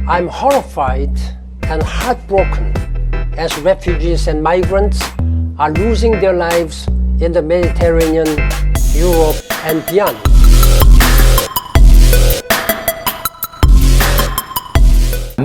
I'm horrified and heartbroken as refugees and migrants are losing their lives in the Mediterranean, Europe, and beyond.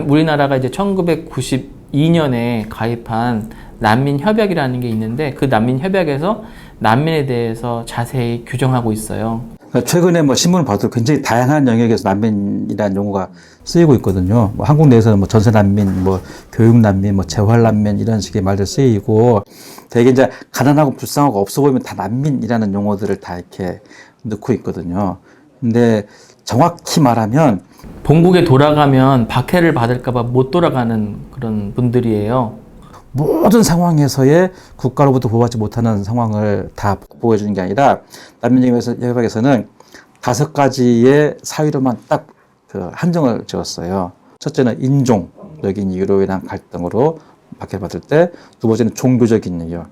우리나라가 이제 1992년에 가입한 난민협약이라는 게 있는데 그 난민협약에서 난민에 대해서 자세히 규정하고 있어요. 최근에 신문을 봐도 굉장히 다양한 영역에서 난민이라는 용어가 쓰이고 있거든요. 한국 내에서는 전세 난민, 교육 난민, 재활 난민 이런 식의 말들 쓰이고 되게 이제 가난하고 불쌍하고 없어 보이면 다 난민이라는 용어들을 다 이렇게 넣고 있거든요. 근데 정확히 말하면 본국에 돌아가면 박해를 받을까봐 못 돌아가는 그런 분들이에요. 모든 상황에서의 국가로부터 보호받지 못하는 상황을 다 보호해 주는 게 아니라 난민협약에서는 5가지의 사유로만 딱 한정을 지었어요. 첫째는 인종적인 이유로 인한 갈등으로 박해받을 때, 두 번째는 종교적인 이유,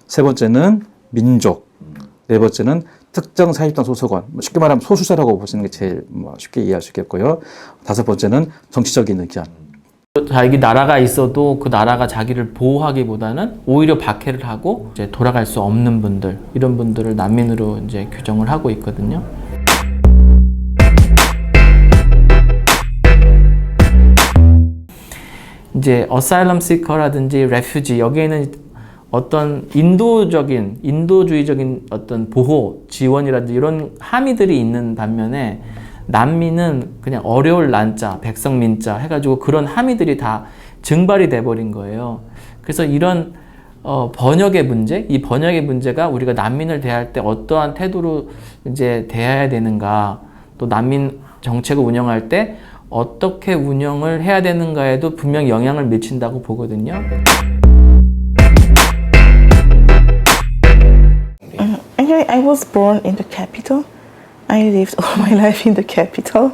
세 번째는 민족, 네 번째는 특정 사회집단 소속원, 쉽게 말하면 소수자라고 보시는 게 제일 쉽게 이해할 수 있겠고요. 다섯 번째는 정치적인 의견. 자기 나라가 있어도 그 나라가 자기를 보호하기보다는 오히려 박해를 하고 이제 돌아갈 수 없는 분들, 이런 분들을 난민으로 이제 규정을 하고 있거든요. 이제 asylum seeker라든지 refugee, 여기에는 어떤 인도주의적인 어떤 보호, 지원이라든지 이런 함의들이 있는 반면에 난민은 그냥 어려울 난자, 백성민자 해가지고 그런 함의들이 다 증발이 돼버린 거예요. 그래서 이런 번역의 문제, 이 번역의 문제가 우리가 난민을 대할 때 어떠한 태도로 이제 대해야 되는가, 또 난민 정책을 운영할 때 어떻게 운영을 해야 되는가에도 분명히 영향을 미친다고 보거든요. Actually, I was born in the capital. I lived all my life in the capital.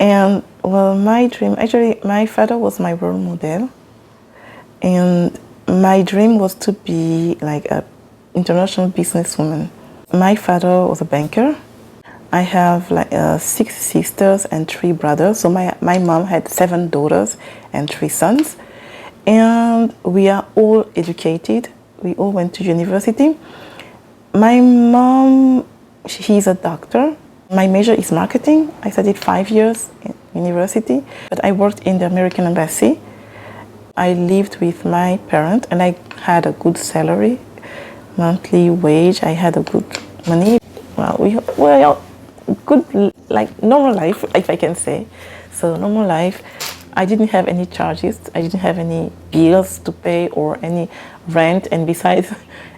And well, my dream, actually, my father was my role model. And my dream was to be like an international businesswoman. My father was a banker. I have like 6 sisters and 3 brothers. So my mom had 7 daughters and 3 sons. And we are all educated. We all went to university. My mom, she's a doctor. My major is marketing. I studied 5 years in university, but I worked in the American Embassy. I lived with my parents and I had a good salary, monthly wage. I had a good money. Well, good, like normal life, if I can say. So normal life. I didn't have any charges. I didn't have any bills to pay or any rent. And besides,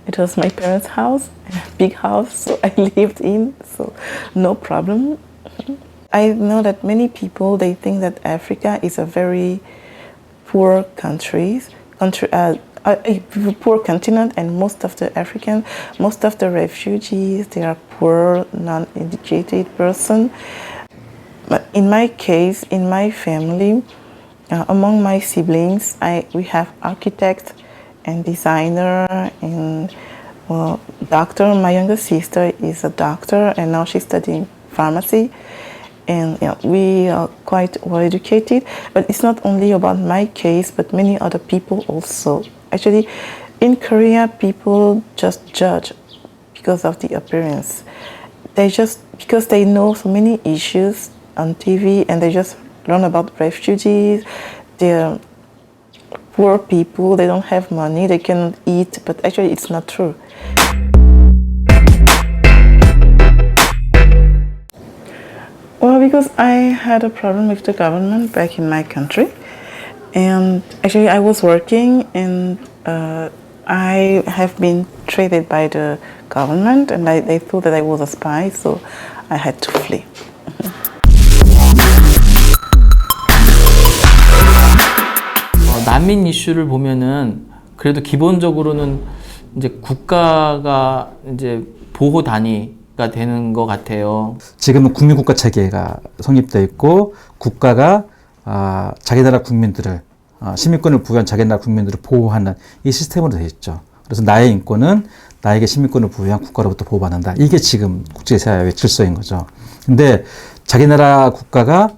it was my parents' house, a big house, so I lived in, so no problem. I know that many people, they think that Africa is a very poor poor continent, and most of the Africans, most of the refugees, they are poor, non-educated person. But in my case, in my family, among my siblings, we have architects and designer and doctor. My younger sister is a doctor and now she's studying pharmacy. And we are quite well educated, but it's not only about my case, but many other people also. Actually, in Korea, people just judge because of the appearance. Because they know so many issues on TV and they just learn about refugees, they're poor people, they don't have money, they cannot eat, but actually it's not true. Well, because I had a problem with the government back in my country, and actually I was working and I have been treated by the government and they thought that I was a spy, so I had to flee. 난민 이슈를 보면은 그래도 기본적으로는 이제 국가가 이제 보호 단위가 되는 것 같아요. 지금은 국민국가 체계가 성립되어 있고 국가가 자기 나라 국민들을 시민권을 부여한 자기 나라 국민들을 보호하는 이 시스템으로 되어 있죠. 그래서 나의 인권은 나에게 시민권을 부여한 국가로부터 보호받는다. 이게 지금 국제사회의 질서인 거죠. 근데 자기 나라 국가가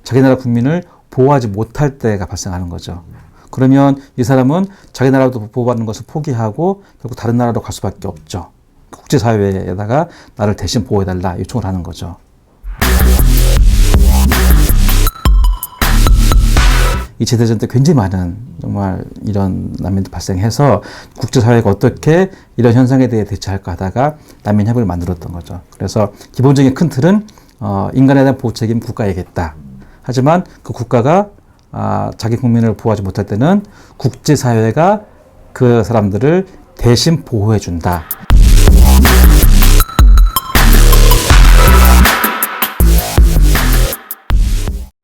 자기 나라 국민을 보호하지 못할 때가 발생하는 거죠. 그러면 이 사람은 자기 나라도 보호받는 것을 포기하고 결국 다른 나라로 갈 수밖에 없죠. 국제사회에다가 나를 대신 보호해달라 요청을 하는 거죠. 2차 대전 때 굉장히 많은 정말 이런 난민들 발생해서 국제사회가 어떻게 이런 현상에 대해 대처할까 하다가 난민협약을 만들었던 거죠. 그래서 기본적인 큰 틀은 인간에 대한 보호 책임 국가에게 있다. 하지만 그 국가가 자기 국민을 보호하지 못할 때는 국제사회가 그 사람들을 대신 보호해 준다.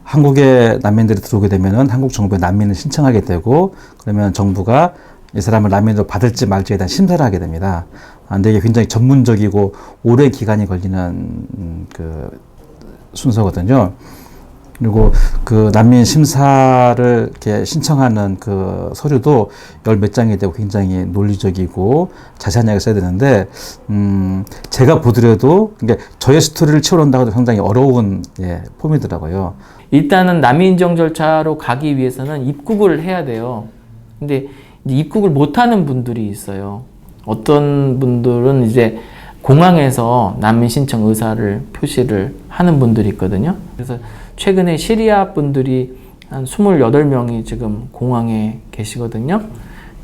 한국에 난민들이 들어오게 되면은 한국 정부에 난민을 신청하게 되고 그러면 정부가 이 사람을 난민으로 받을지 말지에 대한 심사를 하게 됩니다. 근데 이게 굉장히 전문적이고 오랜 기간이 걸리는 그 순서거든요. 그리고 그 난민 심사를 이렇게 신청하는 그 서류도 열 몇 장이 되고 굉장히 논리적이고 자세한 이야기를 써야 되는데, 제가 보더라도, 그러니까 저의 스토리를 채워놓는다고 해도 상당히 어려운 폼이더라고요. 일단은 난민 인정 절차로 가기 위해서는 입국을 해야 돼요. 근데 이제 입국을 못하는 분들이 있어요. 어떤 분들은 이제 공항에서 난민 신청 의사를 표시를 하는 분들이 있거든요. 그래서 최근에 시리아 분들이 한 28명이 지금 공항에 계시거든요.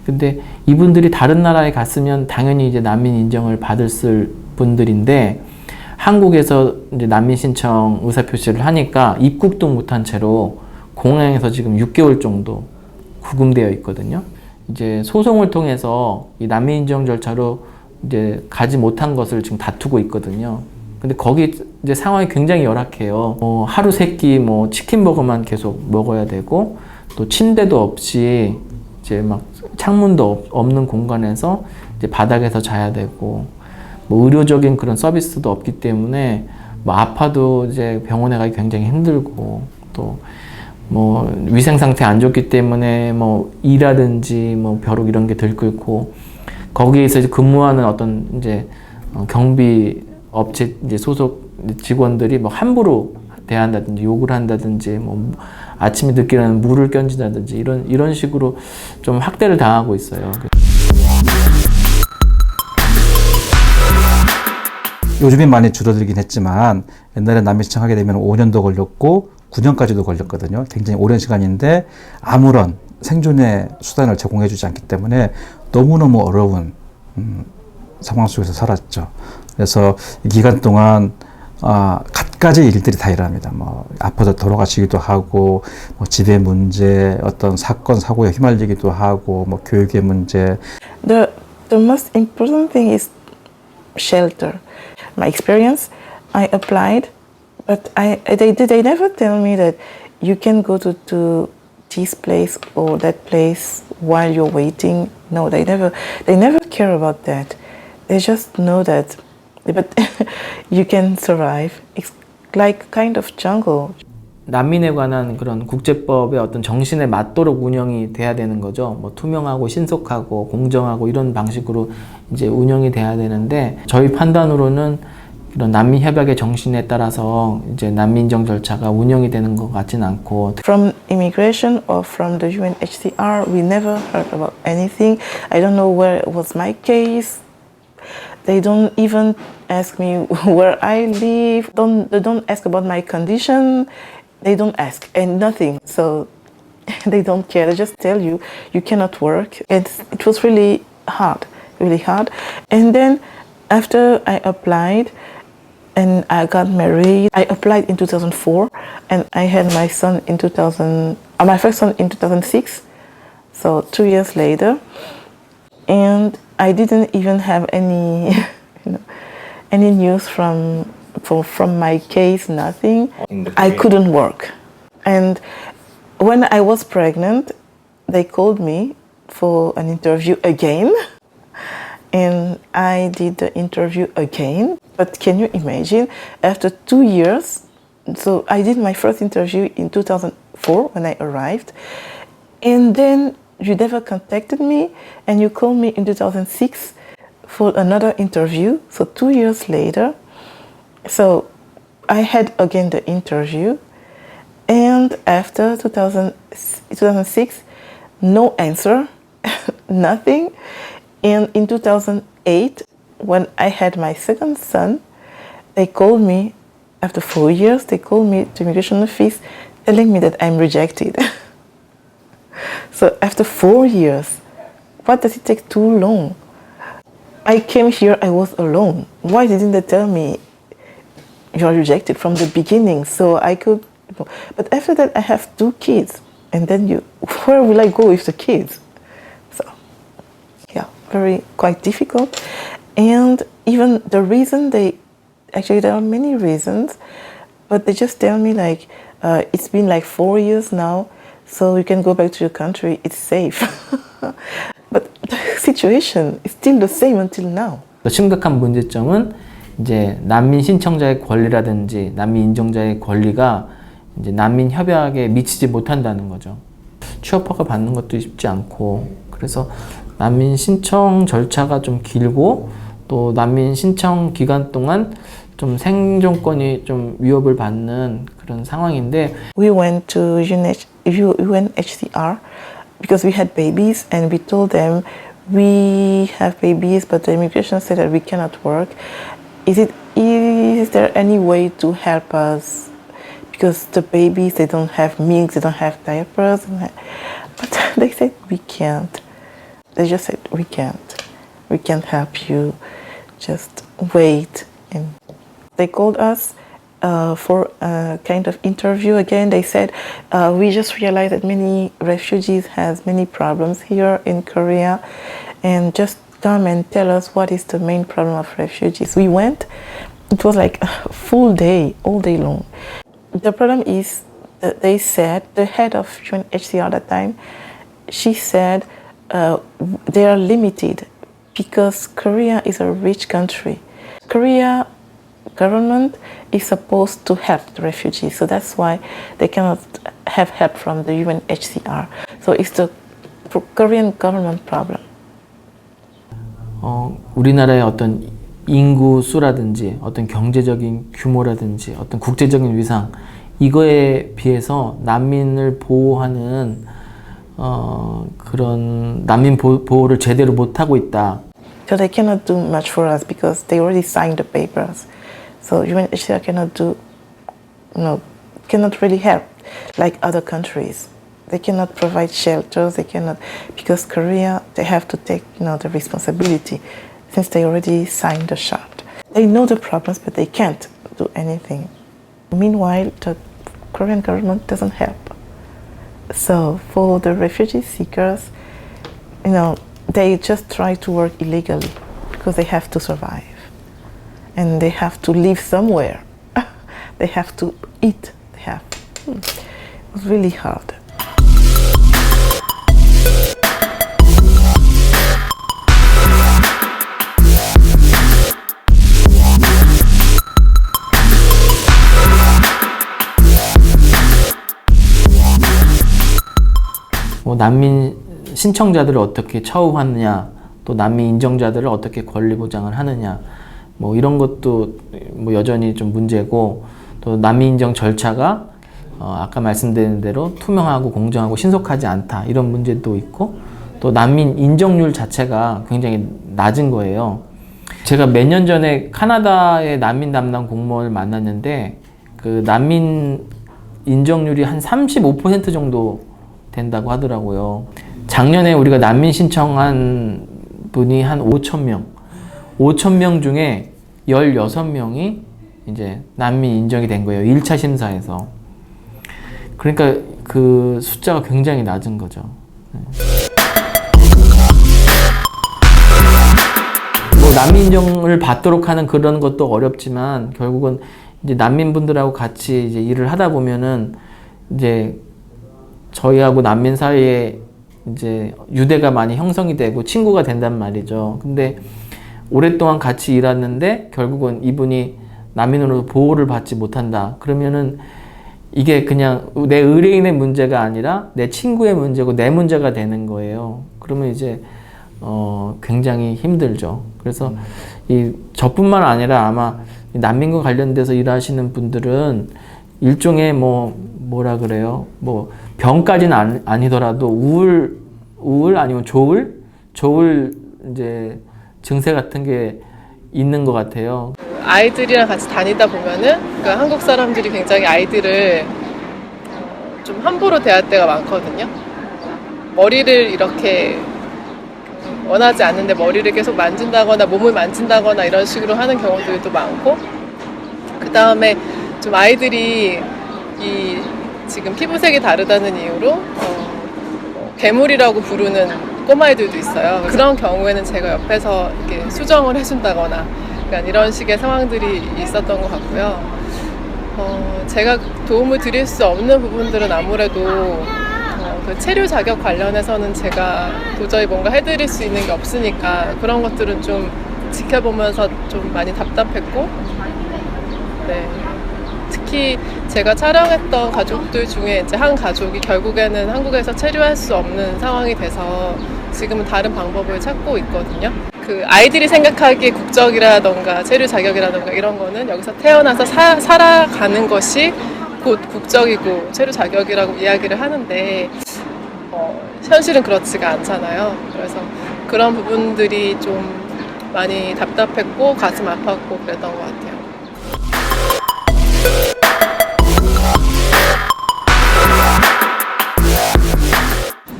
근데 이분들이 다른 나라에 갔으면 당연히 이제 난민 인정을 받을 분들인데, 한국에서 이제 난민 신청 의사 표시를 하니까 입국도 못한 채로 공항에서 지금 6개월 정도 구금되어 있거든요. 이제 소송을 통해서 이 난민 인정 절차로 이제 가지 못한 것을 지금 다투고 있거든요. 근데 거기 이제 상황이 굉장히 열악해요. 하루 세 끼 치킨버거만 계속 먹어야 되고, 또 침대도 없이 이제 막 창문도 없는 공간에서 이제 바닥에서 자야 되고, 의료적인 그런 서비스도 없기 때문에 아파도 이제 병원에 가기 굉장히 힘들고, 또 위생 상태 안 좋기 때문에 이라든지 벼룩 이런 게 들끓고, 거기에서 이제 근무하는 어떤 이제 경비 업체 이제 소속 직원들이 함부로 대한다든지 욕을 한다든지 아침에 늦게 일어나면 물을 껴준다든지 이런 식으로 좀 학대를 당하고 있어요. 요즘엔 많이 줄어들긴 했지만 옛날에 난민 신청하게 되면 5년도 걸렸고 9년까지도 걸렸거든요. 굉장히 오랜 시간인데 아무런 생존의 수단을 제공해 주지 않기 때문에 너무너무 어려운 상황 속에서 살았죠. 그래서 이 기간 동안 갖가지 일들이 다 일어납니다. 아파서 돌아가시기도 하고, 집의 문제, 어떤 사건 사고에 휘말리기도 하고, 교육의 문제. The most important thing is shelter. My experience, I applied, but they never tell me that you can go to this place or that place while you're waiting. No, they never care about that. They just know that, but you can survive. It's like kind of jungle. 난민에 관한 그런 국제법의 어떤 정신에 맞도록 운영이 돼야 되는 거죠. 투명하고 신속하고 공정하고 이런 방식으로 이제 운영이 돼야 되는데, 저희 판단으로는 이런 난민 협약의 정신에 따라서 이제 난민 인정 절차가 운영이 되는 것 같지는 않고. From immigration or from the UNHCR, we never heard about anything. I don't know where was my case. They don't even ask me where I live. They don't ask about my condition. They don't ask and nothing. So they don't care. They just tell you you cannot work. It was really hard. And then after I applied and I got married, I applied in 2004 and I had my son in my first son in 2006. So 2 years later, and I didn't even have any, any news from my case, nothing. I couldn't work. And when I was pregnant, they called me for an interview again. And I did the interview again. But can you imagine, after 2 years, so I did my first interview in 2004 when I arrived. And then you never contacted me, and you called me in 2006 for another interview. So 2 years later, so I had again the interview, and after 2006, no answer, nothing. And in 2008, when I had my second son, they called me, after 4 years, they called me to immigration office telling me that I'm rejected. So after 4 years, what does it take too long? I came here, I was alone. Why didn't they tell me you're rejected from the beginning so I could, but after that I have 2 kids, and then where will I go with the kids? So yeah, quite difficult. And even the reason actually there are many reasons, but they just tell me like, it's been like 4 years now, so you can go back to your country, it's safe. But the situation is still the same until now. 심각한 문제점은 이제 난민 신청자의 권리라든지 난민 인정자의 권리가 이제 난민 협약에 미치지 못한다는 거죠. 취업 허가 받는 것도 쉽지 않고, 그래서 난민 신청 절차가 좀 길고, 또 난민 신청 기간 동안 좀 생존권이 좀 위협을 받는 그런 상황인데. We went to UNHCR because we had babies, and we told them we have babies, but the immigration said that we cannot work. Is there any way to help us? Because the babies, they don't have milk, they don't have diapers. But they said, we can't. They just said, we can't help you. Just wait. And they called us for a kind of interview again. They said, we just realized that many refugees has many problems here in Korea, and just come and tell us what is the main problem of refugees. We went, it was like a full day, all day long. The problem is that they said, the head of UNHCR at that time, she said they are limited because Korea is a rich country. Korea government is supposed to help the refugees, so that's why they cannot have help from the UNHCR. So it's the Korean government problem. 우리나라의 어떤 인구 수라든지 어떤 경제적인 규모라든지 어떤 국제적인 위상, 이거에 비해서 난민을 보호하는 그런 난민 보호를 제대로 못하고 있다. So they cannot do much for us because they already signed the papers. So UNHCR cannot really help like other countries. They cannot provide shelters, they cannot, because Korea, they have to take the responsibility since they already signed the chart. They know the problems, but they can't do anything. Meanwhile, the Korean government doesn't help. So for the refugee seekers, they just try to work illegally because they have to survive. And they have to live somewhere. They have to eat. It was really hard. 난민 신청자들을 어떻게 처우하느냐, 또 난민 인정자들을 어떻게 권리 보장을 하느냐, 이런 것도 여전히 좀 문제고, 또 난민 인정 절차가 아까 말씀드린 대로 투명하고 공정하고 신속하지 않다, 이런 문제도 있고, 또 난민 인정률 자체가 굉장히 낮은 거예요. 제가 몇 년 전에 카나다의 난민 담당 공무원을 만났는데 그 난민 인정률이 한 35% 정도 된다고 하더라고요. 작년에 우리가 난민 신청한 분이 한 5,000명 중에 16명이 이제 난민 인정이 된 거예요. 1차 심사에서. 그러니까 그 숫자가 굉장히 낮은 거죠. 난민 인정을 받도록 하는 그런 것도 어렵지만, 결국은 이제 난민분들하고 같이 이제 일을 하다 보면은 이제 저희하고 난민 사이에 이제 유대가 많이 형성이 되고 친구가 된단 말이죠. 근데 오랫동안 같이 일했는데 결국은 이분이 난민으로 보호를 받지 못한다. 그러면은 이게 그냥 내 의뢰인의 문제가 아니라 내 친구의 문제고 내 문제가 되는 거예요. 그러면 이제 굉장히 힘들죠. 그래서 저뿐만 아니라 아마 난민과 관련돼서 일하시는 분들은 일종의 뭐라 그래요? 뭐 병까지는 아니더라도 우울 아니면 조울 이제 증세 같은 게 있는 것 같아요. 아이들이랑 같이 다니다 보면은 그 한국 사람들이 굉장히 아이들을 좀 함부로 대할 때가 많거든요. 머리를 이렇게 원하지 않는데 머리를 계속 만진다거나 몸을 만진다거나 이런 식으로 하는 경우들도 많고, 그 다음에 좀 아이들이 이 지금 피부색이 다르다는 이유로 괴물이라고 부르는 꼬마애들도 있어요. 그런 경우에는 제가 옆에서 이렇게 수정을 해준다거나 약간 이런 식의 상황들이 있었던 것 같고요. 제가 도움을 드릴 수 없는 부분들은 아무래도 그 체류 자격 관련해서는 제가 도저히 뭔가 해드릴 수 있는 게 없으니까 그런 것들은 좀 지켜보면서 좀 많이 답답했고, 네. 특히 제가 촬영했던 가족들 중에 이제 한 가족이 결국에는 한국에서 체류할 수 없는 상황이 돼서 지금은 다른 방법을 찾고 있거든요. 그 아이들이 생각하기에 국적이라던가 체류 자격이라던가 이런 거는 여기서 태어나서 살아가는 것이 곧 국적이고 체류 자격이라고 이야기를 하는데 현실은 그렇지가 않잖아요. 그래서 그런 부분들이 좀 많이 답답했고 가슴 아팠고 그랬던 것 같아요.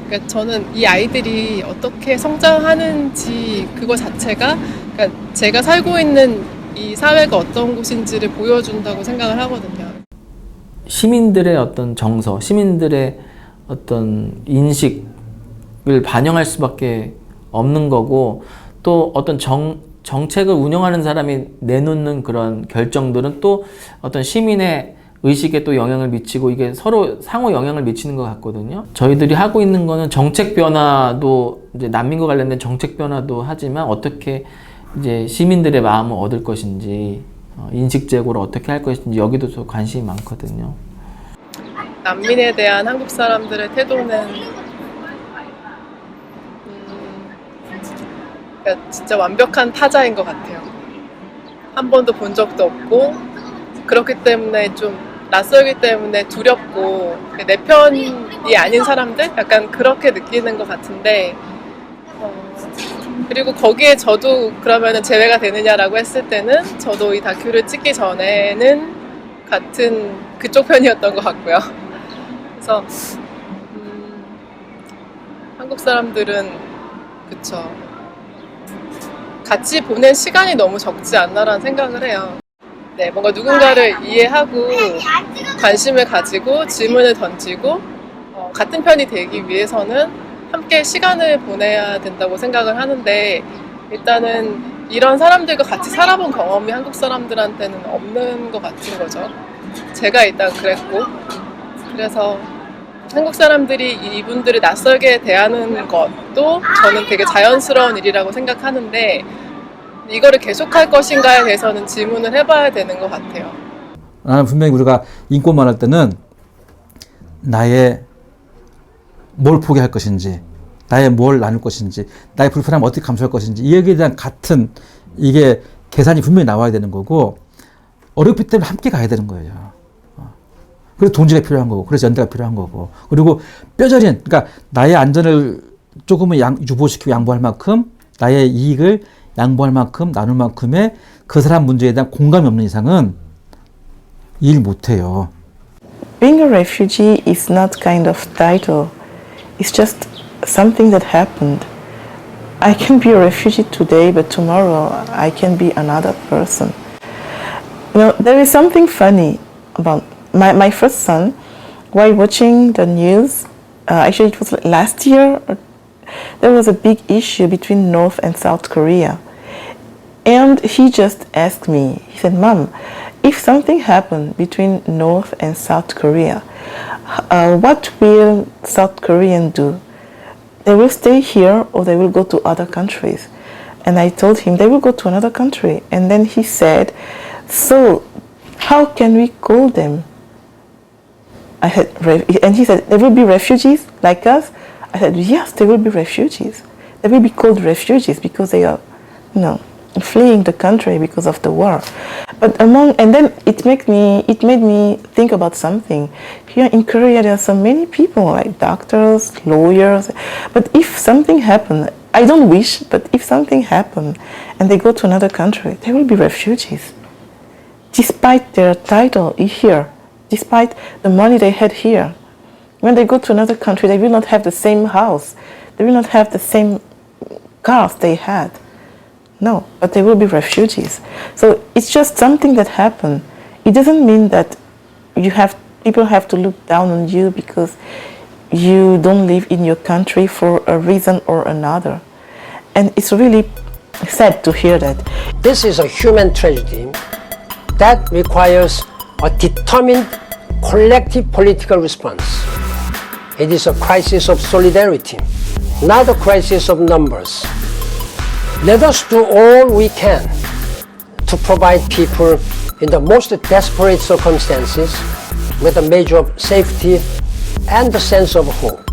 그러니까 저는 이 아이들이 어떻게 성장하는지 그거 자체가 그러니까 제가 살고 있는 이 사회가 어떤 곳인지를 보여준다고 생각을 하거든요. 시민들의 어떤 정서, 시민들의 어떤 인식을 반영할 수밖에 없는 거고, 또 어떤 정책을 운영하는 사람이 내놓는 그런 결정들은 또 어떤 시민의 의식에 또 영향을 미치고 이게 서로 상호 영향을 미치는 것 같거든요. 저희들이 하고 있는 거는 정책 변화도 이제 난민과 관련된 정책 변화도 하지만 어떻게 이제 시민들의 마음을 얻을 것인지 인식 제고를 어떻게 할 것인지 여기도 좀 관심이 많거든요. 난민에 대한 한국 사람들의 태도는 그러니까 진짜 완벽한 타자인 것 같아요. 한 번도 본 적도 없고 그렇기 때문에 좀 낯설기 때문에 두렵고 내 편이 아닌 사람들? 약간 그렇게 느끼는 것 같은데 그리고 거기에 저도 그러면은 제외가 되느냐라고 했을 때는 저도 이 다큐를 찍기 전에는 같은 그쪽 편이었던 것 같고요. 그래서 한국 사람들은 그쵸 같이 보낸 시간이 너무 적지 않나라는 생각을 해요. 네, 뭔가 누군가를 이해하고 관심을 가지고 질문을 던지고 같은 편이 되기 위해서는 함께 시간을 보내야 된다고 생각을 하는데 일단은 이런 사람들과 같이 살아본 경험이 한국 사람들한테는 없는 것 같은 거죠. 제가 일단 그랬고 그래서 한국 사람들이 이분들을 낯설게 대하는 것도 저는 되게 자연스러운 일이라고 생각하는데 이거를 계속할 것인가에 대해서는 질문을 해봐야 되는 것 같아요. 나는 분명히 우리가 인권만 할 때는 나의 뭘 포기할 것인지, 나의 뭘 나눌 것인지, 나의 불편함을 어떻게 감수할 것인지 이 얘기에 대한 같은 이게 계산이 분명히 나와야 되는 거고 어렵기 때문에 함께 가야 되는 거예요. 그래서 동지가 필요한 거고, 그래서 연대가 필요한 거고, 그리고 뼈저린, 그러니까 나의 안전을 조금은 유보시키고 양보할 만큼 나의 이익을 양보할 만큼 나눌 만큼의 그 사람 문제에 대한 공감이 없는 이상은 일 못해요. Being a refugee is not kind of title. It's just something that happened. I can be a refugee today, but tomorrow I can be another person. You know, there is something funny about my first son. While watching the news, actually it was last year, there was a big issue between North and South Korea. And he just asked me, he said, Mom, if something happened between North and South Korea, what will South Koreans do? They will stay here or they will go to other countries? And I told him they will go to another country. And then he said, so how can we call them? I said, and he said, they will be refugees like us? I said, yes, they will be refugees. They will be called refugees because they are, fleeing the country because of the war. But and then it made me think about something. Here in Korea, there are so many people like doctors, lawyers. But if something happened, I don't wish, but if something happened and they go to another country, they will be refugees. Despite their title here, despite the money they had here, when they go to another country, they will not have the same house. They will not have the same cars they had. No, but they will be refugees. So it's just something that happened. It doesn't mean that people have to look down on you because you don't live in your country for a reason or another. And it's really sad to hear that. This is a human tragedy that requires a determined collective political response. It is a crisis of solidarity, not a crisis of numbers. Let us do all we can to provide people in the most desperate circumstances with a measure of safety and a sense of hope.